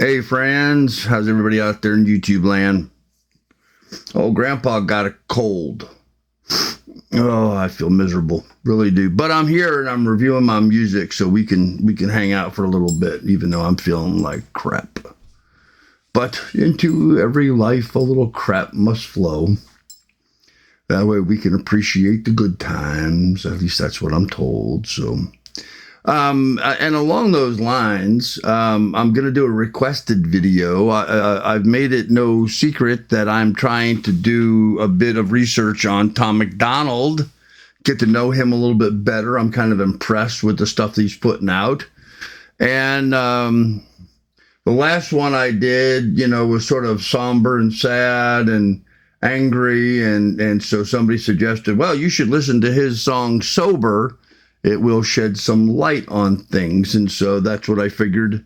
Hey friends, how's everybody out there in YouTube land? Oh, Grandpa got a cold. Oh, I feel miserable, really do. But I'm here and I'm reviewing my music, so we can hang out for a little bit, even though I'm feeling like crap. But into every life, a little crap must flow. That way we can appreciate the good times. At least that's what I'm told. So. And along those lines, I'm going to do a requested video. I've made it no secret that I'm trying to do a bit of research on Tom MacDonald, get to know him a little bit better. I'm kind of impressed with the stuff that he's putting out. And the last one I did, was sort of somber and sad and angry. And so somebody suggested, well, you should listen to his song Sober. It will shed some light on things. And so that's what I figured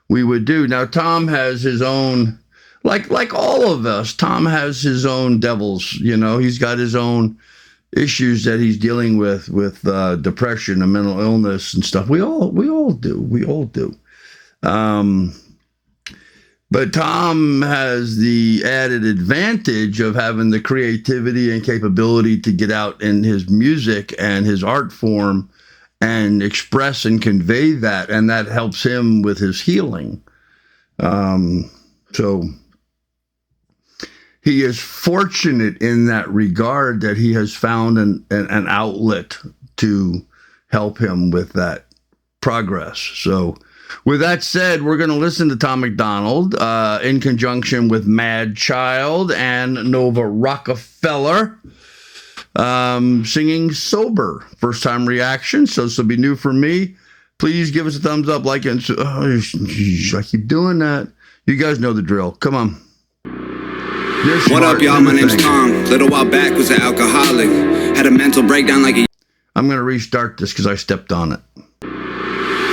we would do. Now, Tom has his own, like all of us, Tom has his own devils. He's got his own issues that he's dealing with depression and mental illness and stuff. We all do. But Tom has the added advantage of having the creativity and capability to get out in his music and his art form and express and convey that, and that helps him with his healing. So he is fortunate in that regard that he has found an outlet to help him with that progress. So with that said, we're going to listen to Tom MacDonald in conjunction with Madchild and Nova Rockafeller. Singing Sober. First time reaction, so this will be new for me. Please give us a thumbs up, like it. I keep doing that. You guys know the drill. Come on. What up, y'all? My name's Tom. Little while back was an alcoholic. Had a mental breakdown like a... I'm going to restart this because I stepped on it.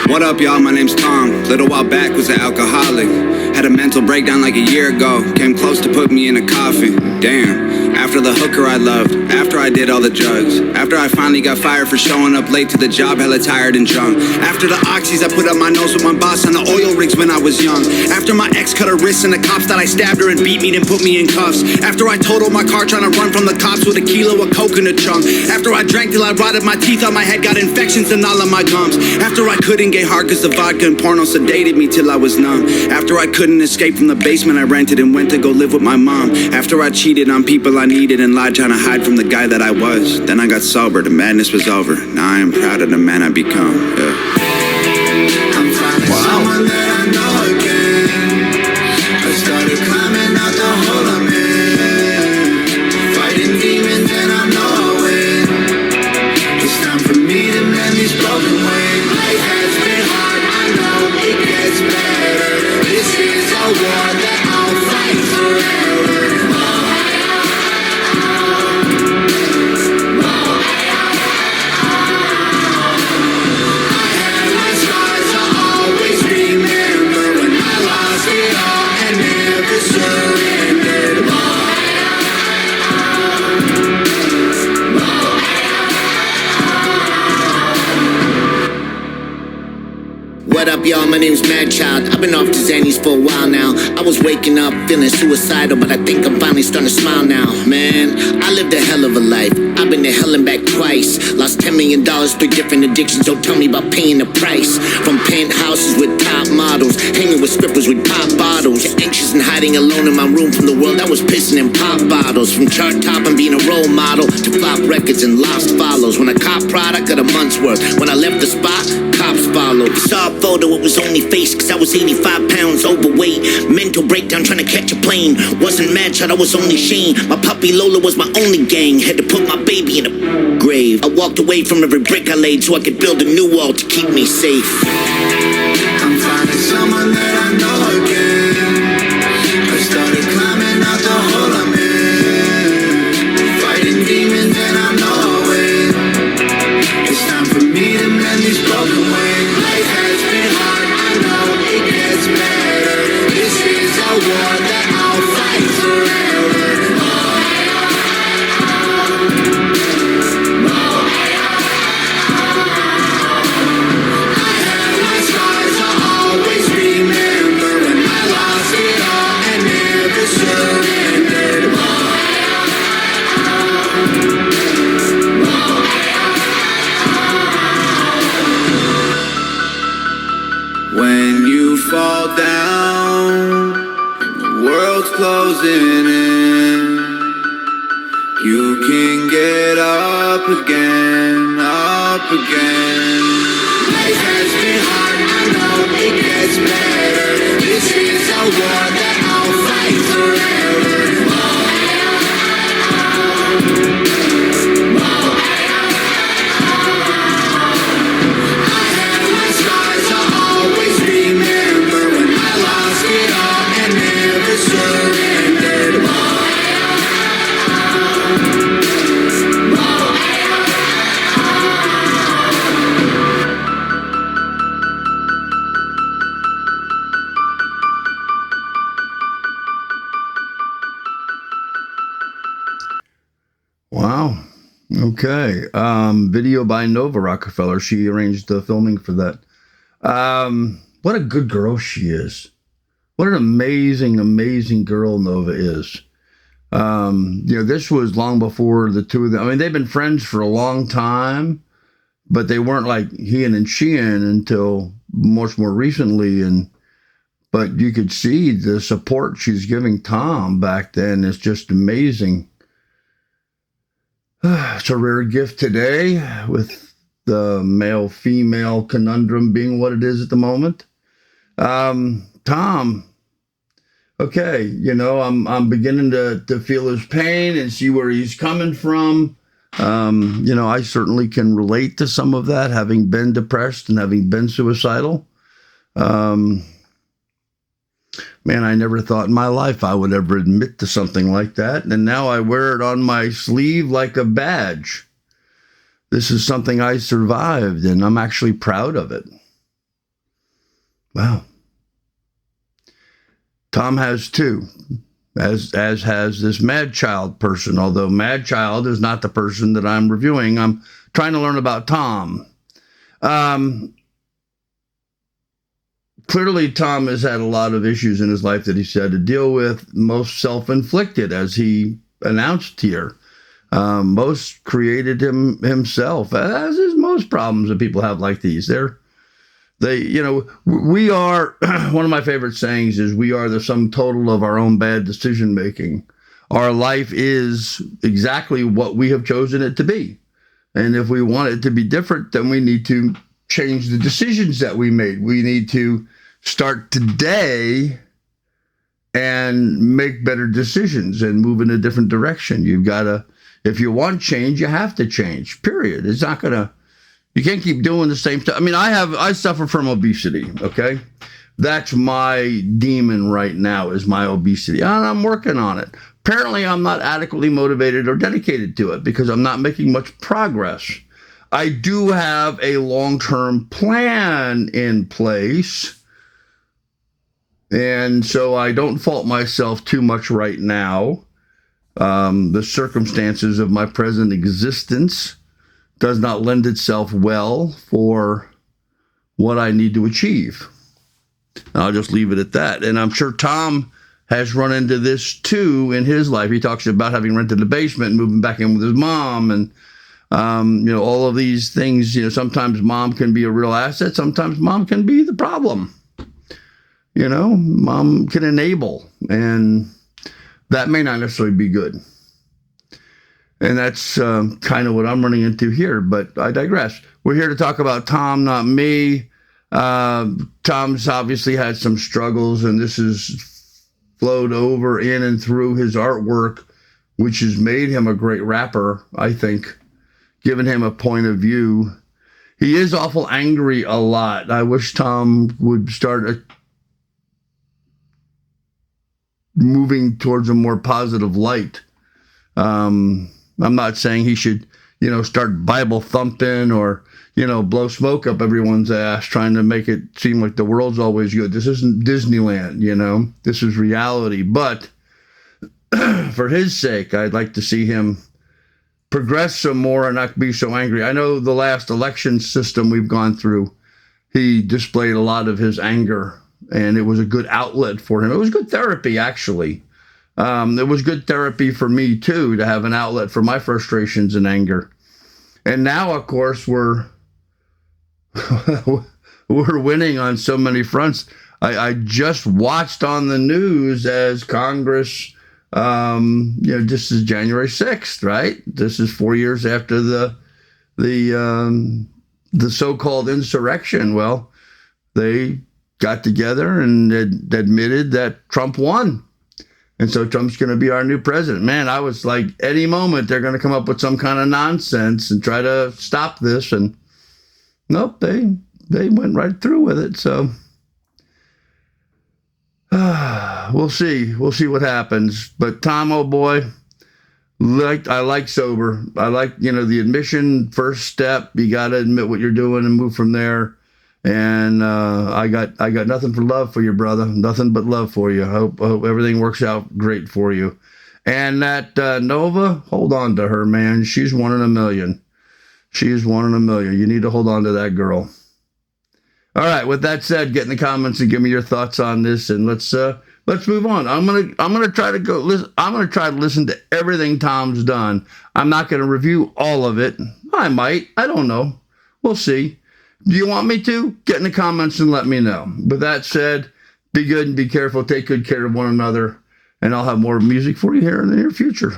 What up, y'all? My name's Tom. Little while back was an alcoholic. Had a mental breakdown like a year ago. Came close to put me in a coffin. Damn. After the hooker I loved, after I did all the drugs, after I finally got fired for showing up late to the job, hella tired and drunk, after the oxys I put up my nose with my boss on the oil rigs when I was young, after my ex cut her wrists and the cops thought I stabbed her and beat me and put me in cuffs, after I totaled my car trying to run from the cops with a kilo of coke in a trunk, after I drank till I rotted my teeth on my head, got infections in all of my gums, after I couldn't get hard cause the vodka and porno sedated me till I was numb, after I couldn't escape from the basement I rented and went to go live with my mom, after I cheated on people I needed and lied trying to hide from the guy that I was. Then I got sober, the madness was over. Now I am proud of the man I become. Yeah. I'm finding someone that I know again. I started climbing out the hole I'm in, fighting demons and I know I win. It's time for me to mend these broken wings. Life has been hard, I know it gets better. This is a war that I'll fight forever. What up, y'all? My name's Madchild. I've been off to Xannies for a while now. I was waking up feeling suicidal, but I think I'm finally starting to smile now. Man, I lived a hell of a life. I've been to hell and back twice. Lost $10 million, 3 different addictions. Don't tell me about paying the price. From penthouses with top models, hanging with strippers with pop bottles. Anxious and hiding alone in my room from the world that was pissing in pop bottles. From chart top and being a role model to flop records and lost follows. When I cop product, got a month's worth. When I left the spot, cops followed. Saw a photo, it was only face, cause I was 85 pounds overweight. Mental breakdown trying to catch a plane. Wasn't Madchild, I was only Shane. My puppy Lola was my only gang. Had to put my baby in a grave. I walked away from every brick I laid so I could build a new wall to keep me safe. I'm finding someone that I know again. I started climbing out the hole I'm in, fighting demons and I know I win. It's time for me to mend these broken wings. Life has been hard, I know it gets better. This is a war that I'll fight forever. I have my scars. fall down and the world's closing in, you can get up again, up again. Life has been hard, I know it gets better. This is a war that I'll fight forever. I have my scars, I'll always remember when I lost it all and never surrendered. Wow. Okay. Video by Nova Rockafeller. She arranged the filming for that. What a good girl she is. What an amazing, amazing girl Nova is. This was long before the two of them. I mean, they've been friends for a long time, but they weren't like he and Sheehan until much more recently. But you could see the support she's giving Tom back then is just amazing. It's a rare gift today with the male-female conundrum being what it is at the moment. Tom, okay, I'm beginning to feel his pain and see where he's coming from. I certainly can relate to some of that, having been depressed and having been suicidal. Man, I never thought in my life I would ever admit to something like that. And now I wear it on my sleeve like a badge. This is something I survived, and I'm actually proud of it. Wow. Tom has too, as has this Madchild person, although Madchild is not the person that I'm reviewing. I'm trying to learn about Tom. Clearly, Tom has had a lot of issues in his life that he's had to deal with, most self-inflicted, as he announced here. Most created himself, as is most problems that people have like these. We are, one of my favorite sayings is, we are the sum total of our own bad decision-making. Our life is exactly what we have chosen it to be. And if we want it to be different, then we need to change the decisions that we made. We need to start today and make better decisions and move in a different direction. You've got to, if you want change, you have to change, period. It's not going to, you can't keep doing the same stuff. I mean, I suffer from obesity, okay? That's my demon right now, is my obesity. And I'm working on it. Apparently, I'm not adequately motivated or dedicated to it because I'm not making much progress. I do have a long-term plan in place, and so I don't fault myself too much right now. The circumstances of my present existence does not lend itself well for what I need to achieve. I'll just leave it at that. And I'm sure Tom has run into this too in his life. He talks about having rented a basement and moving back in with his mom, and all of these things. Sometimes mom can be a real asset. Sometimes mom can be the problem. Mom can enable, and that may not necessarily be good. And that's kind of what I'm running into here, but I digress. We're here to talk about Tom, not me. Tom's obviously had some struggles, and this has flowed over in and through his artwork, which has made him a great rapper, I think, given him a point of view. He is awful angry a lot. I wish Tom would start moving towards a more positive light. I'm not saying he should, start Bible thumping or, blow smoke up everyone's ass, trying to make it seem like the world's always good. This isn't Disneyland, This is reality. But for his sake, I'd like to see him progress some more and not be so angry. I know the last election system we've gone through, he displayed a lot of his anger, and it was a good outlet for him. It was good therapy, actually. It was good therapy for me, too, to have an outlet for my frustrations and anger. And now, of course, we're winning on so many fronts. I just watched on the news as Congress, this is January 6th, right? This is 4 years after the so-called insurrection. Well, they got together and admitted that Trump won. And so Trump's going to be our new president. Man, I was like, any moment they're going to come up with some kind of nonsense and try to stop this. And nope, they went right through with it. So we'll see. We'll see what happens. But Tom, oh boy, I like sober. I like, the admission first step. You got to admit what you're doing and move from there. And I got nothing for love for you, brother. Nothing but love for you. I hope everything works out great for you. And that Nova, hold on to her, man. She's 1 in a million. She's 1 in a million. You need to hold on to that girl. All right. With that said, get in the comments and give me your thoughts on this, and let's move on. I'm gonna try to go. I'm gonna try to listen to everything Tom's done. I'm not gonna review all of it. I might. I don't know. We'll see. Do you want me to? Get in the comments and let me know. With that said, be good and be careful. Take good care of one another. And I'll have more music for you here in the near future.